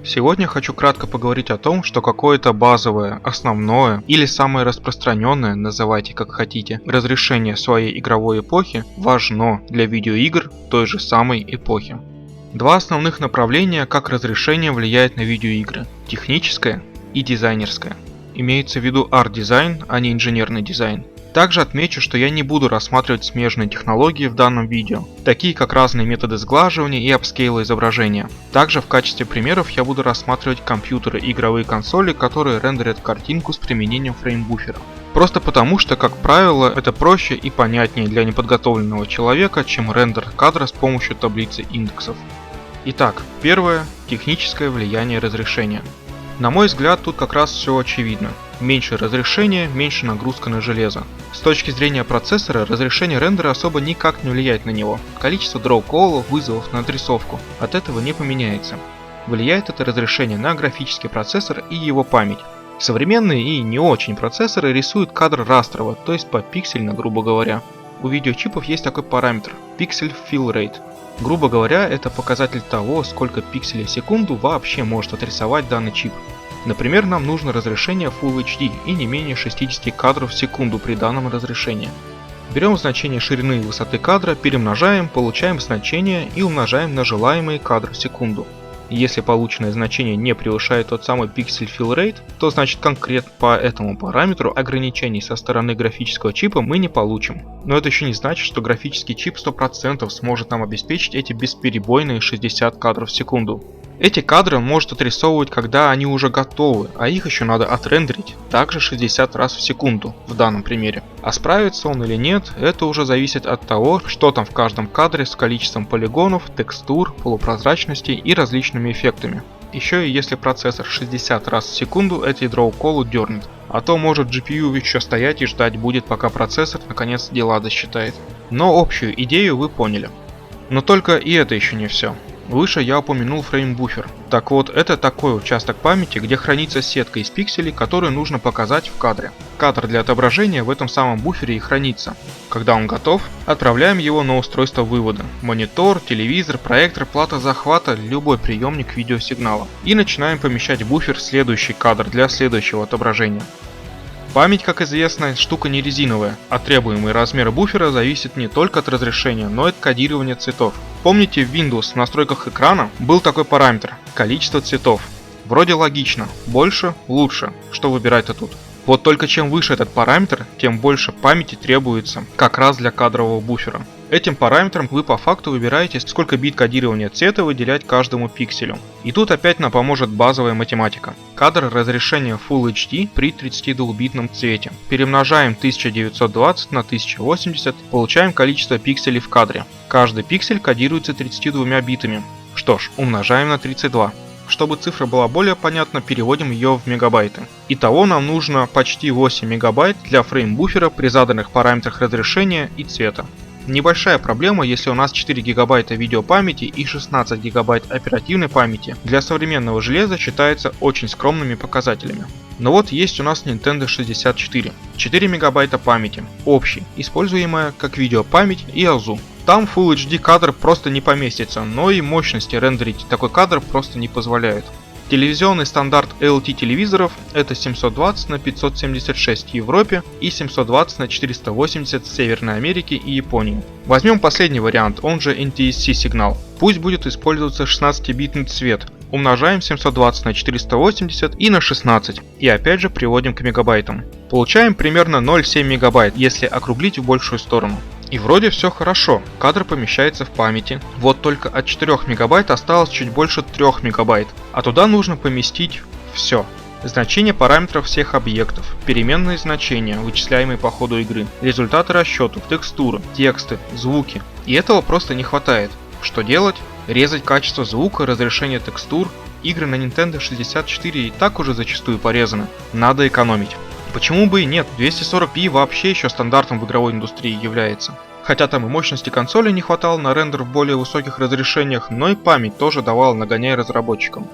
Сегодня хочу кратко поговорить о том, что какое-то базовое, основное или самое распространенное, называйте как хотите, разрешение своей игровой эпохи важно для видеоигр той же самой эпохи. Два основных направления, как разрешение влияет на видеоигры – техническое и дизайнерское. Имеется в виду арт-дизайн, а не инженерный дизайн. Также отмечу, что я не буду рассматривать смежные технологии в данном видео, такие как разные методы сглаживания и апскейла изображения. Также в качестве примеров я буду рассматривать компьютеры и игровые консоли, которые рендерят картинку с применением фреймбуфера. Просто потому, что, как правило, это проще и понятнее для неподготовленного человека, чем рендер кадра с помощью таблицы индексов. Итак, первое – техническое влияние разрешения. На мой взгляд, тут как раз все очевидно. Меньше разрешения, меньше нагрузка на железо. С точки зрения процессора, разрешение рендера особо никак не влияет на него. Количество дроу-коллов, вызовов на отрисовку от этого не поменяется. Влияет это разрешение на графический процессор и его память. Современные и не очень процессоры рисуют кадр растрово, то есть попиксельно, грубо говоря. У видеочипов есть такой параметр – Pixel Fill Rate. Грубо говоря, это показатель того, сколько пикселей в секунду вообще может отрисовать данный чип. Например, нам нужно разрешение Full HD и не менее 60 кадров в секунду при данном разрешении. Берем значение ширины и высоты кадра, перемножаем, получаем значение и умножаем на желаемые кадры в секунду. Если полученное значение не превышает тот самый Pixel Fill Rate, то значит конкретно по этому параметру ограничений со стороны графического чипа мы не получим. Но это еще не значит, что графический чип 100% сможет нам обеспечить эти бесперебойные 60 кадров в секунду. Эти кадры он может отрисовывать, когда они уже готовы, а их еще надо отрендерить, также 60 раз в секунду в данном примере. А справится он или нет, это уже зависит от того, что там в каждом кадре с количеством полигонов, текстур, полупрозрачности и различными эффектами. Еще и если процессор 60 раз в секунду эти дроу-коллу дернет, а то может GPU еще стоять и ждать будет, пока процессор наконец дела досчитает. Но общую идею вы поняли. Но только и это еще не все. Выше я упомянул фреймбуфер. Так вот, это такой участок памяти, где хранится сетка из пикселей, которую нужно показать в кадре. Кадр для отображения в этом самом буфере и хранится. Когда он готов, отправляем его на устройство вывода. Монитор, телевизор, проектор, плата захвата, любой приемник видеосигнала. И начинаем помещать в буфер следующий кадр для следующего отображения. Память, как известно, штука не резиновая, а требуемый размер буфера зависит не только от разрешения, но и от кодирования цветов. Помните, в Windows в настройках экрана был такой параметр – количество цветов. Вроде логично, больше – лучше, что выбирать-то тут. Вот только чем выше этот параметр, тем больше памяти требуется как раз для кадрового буфера. Этим параметром вы по факту выбираете, сколько бит кодирования цвета выделять каждому пикселю. И тут опять нам поможет базовая математика. Кадр разрешения Full HD при 32-битном цвете. Перемножаем 1920 на 1080, получаем количество пикселей в кадре. Каждый пиксель кодируется 32 битами. Что ж, умножаем на 32. Чтобы цифра была более понятна, переводим ее в мегабайты. Итого нам нужно почти 8 мегабайт для фреймбуфера при заданных параметрах разрешения и цвета. Небольшая проблема, если у нас 4 гигабайта видеопамяти и 16 гигабайт оперативной памяти, для современного железа считается очень скромными показателями. Но вот есть у нас Nintendo 64, 4 мегабайта памяти, общий, используемая как видеопамять и АЗУ. Там Full HD кадр просто не поместится, но и мощности рендерить такой кадр просто не позволяют. Телевизионный стандарт LT телевизоров это 720 на 576 в Европе и 720 на 480 в Северной Америке и Японии. Возьмем последний вариант, он же NTSC сигнал. Пусть будет использоваться 16-битный цвет. Умножаем 720 на 480 и на 16. И опять же приводим к мегабайтам. Получаем примерно 0,7 мегабайт, если округлить в большую сторону. И вроде все хорошо, кадр помещается в памяти, вот только от 4 мегабайт осталось чуть больше 3 мегабайт, а туда нужно поместить все. Значения параметров всех объектов, переменные значения, вычисляемые по ходу игры, результаты расчетов, текстуры, тексты, звуки. И этого просто не хватает. Что делать? Резать качество звука, разрешение текстур. Игры на Nintendo 64 и так уже зачастую порезаны. Надо экономить. Почему бы и нет, 240p вообще еще стандартом в игровой индустрии является. Хотя там и мощности консоли не хватало на рендер в более высоких разрешениях, но и память тоже давала нагоняя разработчикам.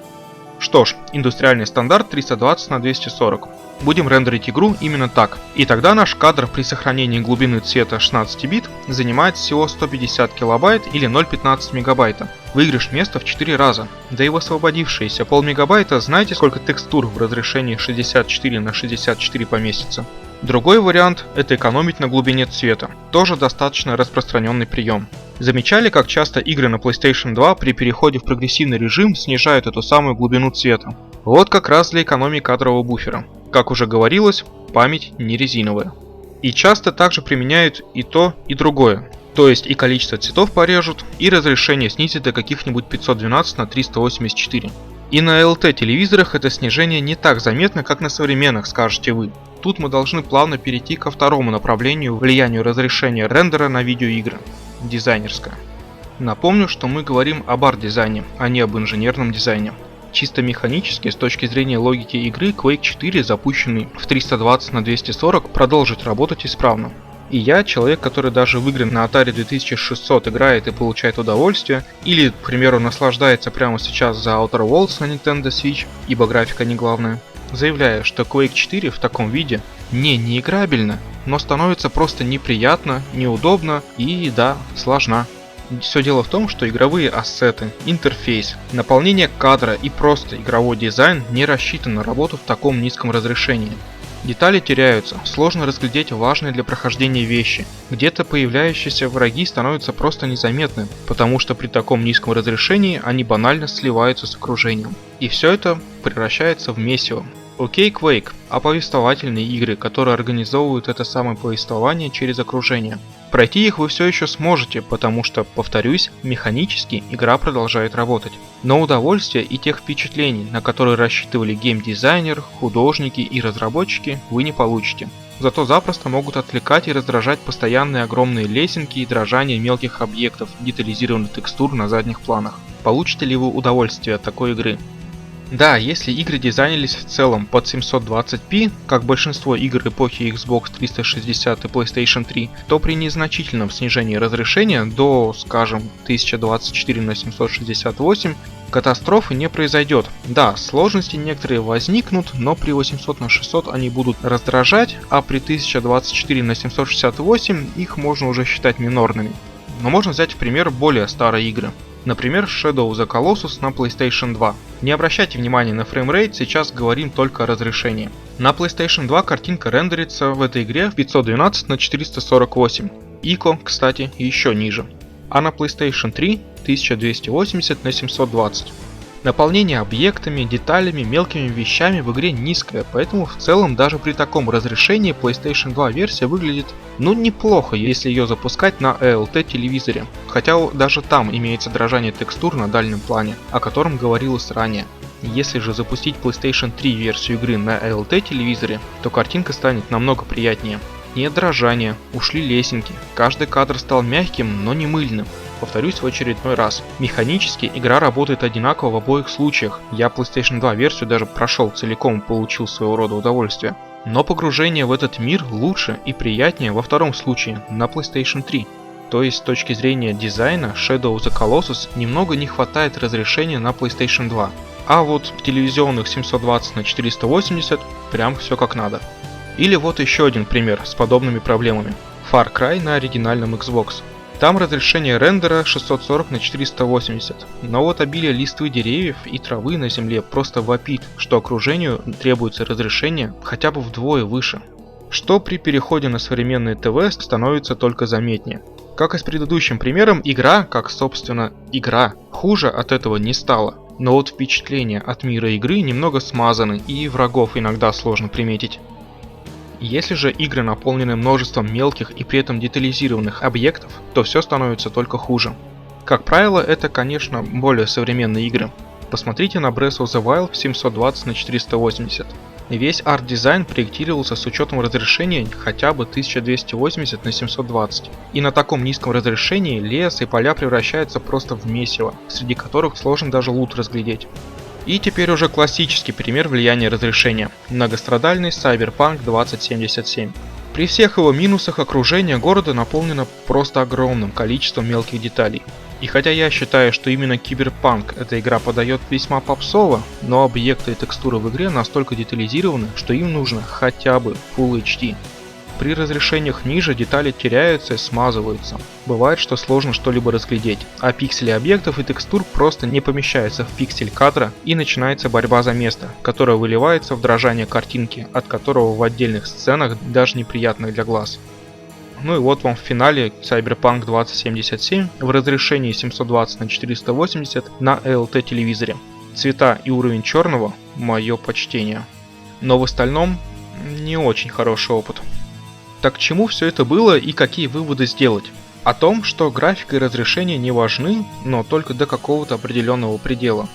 Что ж, индустриальный стандарт 320 на 240. Будем рендерить игру именно так. И тогда наш кадр при сохранении глубины цвета 16 бит занимает всего 150 килобайт или 0,15 мегабайта. Выигрыш места в 4 раза. Да и в освободившиеся полмегабайта знаете, сколько текстур в разрешении 64 на 64 поместится? Другой вариант – это экономить на глубине цвета. Тоже достаточно распространенный прием. Замечали, как часто игры на PlayStation 2 при переходе в прогрессивный режим снижают эту самую глубину цвета? Вот как раз для экономии кадрового буфера. Как уже говорилось, память не резиновая. И часто также применяют и то, и другое. То есть и количество цветов порежут, и разрешение снизят до каких-нибудь 512 на 384. И на LT телевизорах это снижение не так заметно, как на современных, скажете вы. Тут мы должны плавно перейти ко второму направлению влиянию разрешения рендера на видеоигры – дизайнерское. Напомню, что мы говорим об арт-дизайне, а не об инженерном дизайне. Чисто механически, с точки зрения логики игры, Quake 4, запущенный в 320 на 240, продолжит работать исправно. И я, человек, который даже в игры на Atari 2600 играет и получает удовольствие, или, к примеру, наслаждается прямо сейчас за Outer Worlds на Nintendo Switch, ибо графика не главное, заявляю, что Quake 4 в таком виде не играбельно, но становится просто неприятно, неудобно и, да, сложно. Все дело в том, что игровые ассеты, интерфейс, наполнение кадра и просто игровой дизайн не рассчитан на работу в таком низком разрешении. Детали теряются, сложно разглядеть важные для прохождения вещи. Где-то появляющиеся враги становятся просто незаметны, потому что при таком низком разрешении они банально сливаются с окружением. И все это превращается в месиво. Окей, Quake, а повествовательные игры, которые организовывают это самое повествование через окружение. Пройти их вы все еще сможете, потому что, повторюсь, механически игра продолжает работать. Но удовольствия и тех впечатлений, на которые рассчитывали геймдизайнер, художники и разработчики, вы не получите. Зато запросто могут отвлекать и раздражать постоянные огромные лесенки и дрожание мелких объектов, детализированных текстур на задних планах. Получите ли вы удовольствие от такой игры? Да, если игры дизайнились в целом под 720p, как большинство игр эпохи Xbox 360 и PlayStation 3, то при незначительном снижении разрешения до, скажем, 1024 на 768 катастрофы не произойдет. Да, сложности некоторые возникнут, но при 800 на 600 они будут раздражать, а при 1024 на 768 их можно уже считать минорными. Но можно взять в пример более старые игры. Например, Shadow of the Colossus на PlayStation 2. Не обращайте внимания на фреймрейт, сейчас говорим только о разрешении. На PlayStation 2 картинка рендерится в этой игре в 512 на 448. ICO, кстати, еще ниже. А на PlayStation 3 1280 на 720. Наполнение объектами, деталями, мелкими вещами в игре низкое, поэтому в целом даже при таком разрешении PlayStation 2 версия выглядит неплохо, если ее запускать на ALT телевизоре. Хотя даже там имеется дрожание текстур на дальнем плане, о котором говорилось ранее. Если же запустить PlayStation 3 версию игры на ALT телевизоре, то картинка станет намного приятнее. Нет дрожания, ушли лесенки, каждый кадр стал мягким, но не мыльным. Повторюсь в очередной раз, механически игра работает одинаково в обоих случаях, я PlayStation 2 версию даже прошел целиком и получил своего рода удовольствие. Но погружение в этот мир лучше и приятнее во втором случае, на PlayStation 3. То есть с точки зрения дизайна Shadow of the Colossus немного не хватает разрешения на PlayStation 2. А вот в телевизионных 720 на 480 прям все как надо. Или вот еще один пример с подобными проблемами. Far Cry на оригинальном Xbox. Там разрешение рендера 640 на 480, но вот обилие листвы деревьев и травы на земле просто вопит, что окружению требуется разрешение хотя бы вдвое выше. Что при переходе на современные ТВ становится только заметнее. Как и с предыдущим примером, игра, как собственно игра, хуже от этого не стала. Но вот впечатления от мира игры немного смазаны и врагов иногда сложно приметить. Если же игры наполнены множеством мелких и при этом детализированных объектов, то все становится только хуже. Как правило, это, конечно, более современные игры. Посмотрите на Breath of the Wild в 720 на 480. Весь арт-дизайн проектировался с учетом разрешения хотя бы 1280 на 720. И на таком низком разрешении лес и поля превращаются просто в месиво, среди которых сложно даже лут разглядеть. И теперь уже классический пример влияния разрешения – многострадальный Cyberpunk 2077. При всех его минусах окружение города наполнено просто огромным количеством мелких деталей. И хотя я считаю, что именно Киберпанк эта игра подает весьма попсово, но объекты и текстуры в игре настолько детализированы, что им нужно хотя бы Full HD. При разрешениях ниже детали теряются и смазываются. Бывает, что сложно что-либо разглядеть, а пиксели объектов и текстур просто не помещаются в пиксель кадра, и начинается борьба за место, которая выливается в дрожание картинки, от которого в отдельных сценах даже неприятно для глаз. Ну и вот вам в финале Cyberpunk 2077 в разрешении 720 на 480 на LT телевизоре. Цвета и уровень черного – мое почтение. Но в остальном не очень хороший опыт. Так к чему все это было и какие выводы сделать? О том, что графика и разрешение не важны, но только до какого-то определенного предела.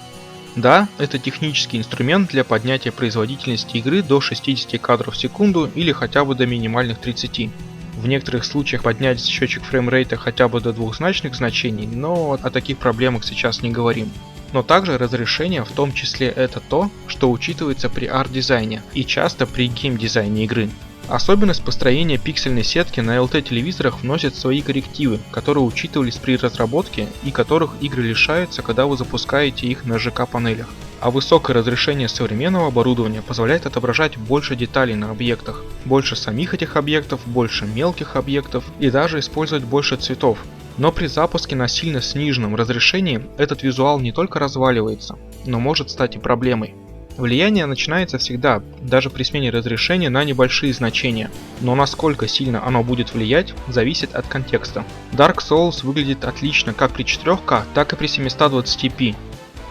Да, это технический инструмент для поднятия производительности игры до 60 кадров в секунду или хотя бы до минимальных 30. В некоторых случаях поднять счетчик фреймрейта хотя бы до двухзначных значений, но о таких проблемах сейчас не говорим. Но также разрешение в том числе это то, что учитывается при арт-дизайне и часто при гейм-дизайне игры. Особенность построения пиксельной сетки на LT-телевизорах вносит свои коррективы, которые учитывались при разработке и которых игры лишаются, когда вы запускаете их на ЖК-панелях. А высокое разрешение современного оборудования позволяет отображать больше деталей на объектах, больше самих этих объектов, больше мелких объектов и даже использовать больше цветов. Но при запуске на сильно сниженном разрешении этот визуал не только разваливается, но может стать и проблемой. Влияние начинается всегда, даже при смене разрешения на небольшие значения, но насколько сильно оно будет влиять, зависит от контекста. Dark Souls выглядит отлично как при 4К, так и при 720p,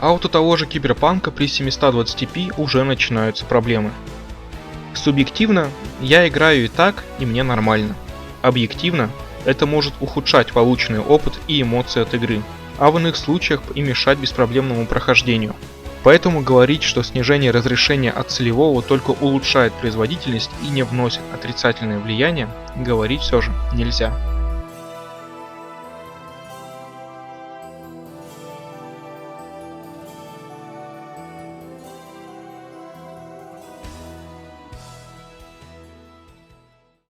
а вот у того же Киберпанка при 720p уже начинаются проблемы. Субъективно, я играю и так, и мне нормально. Объективно, это может ухудшать полученный опыт и эмоции от игры, а в иных случаях и мешать беспроблемному прохождению. Поэтому говорить, что снижение разрешения от целевого только улучшает производительность и не вносит отрицательное влияние, говорить все же нельзя.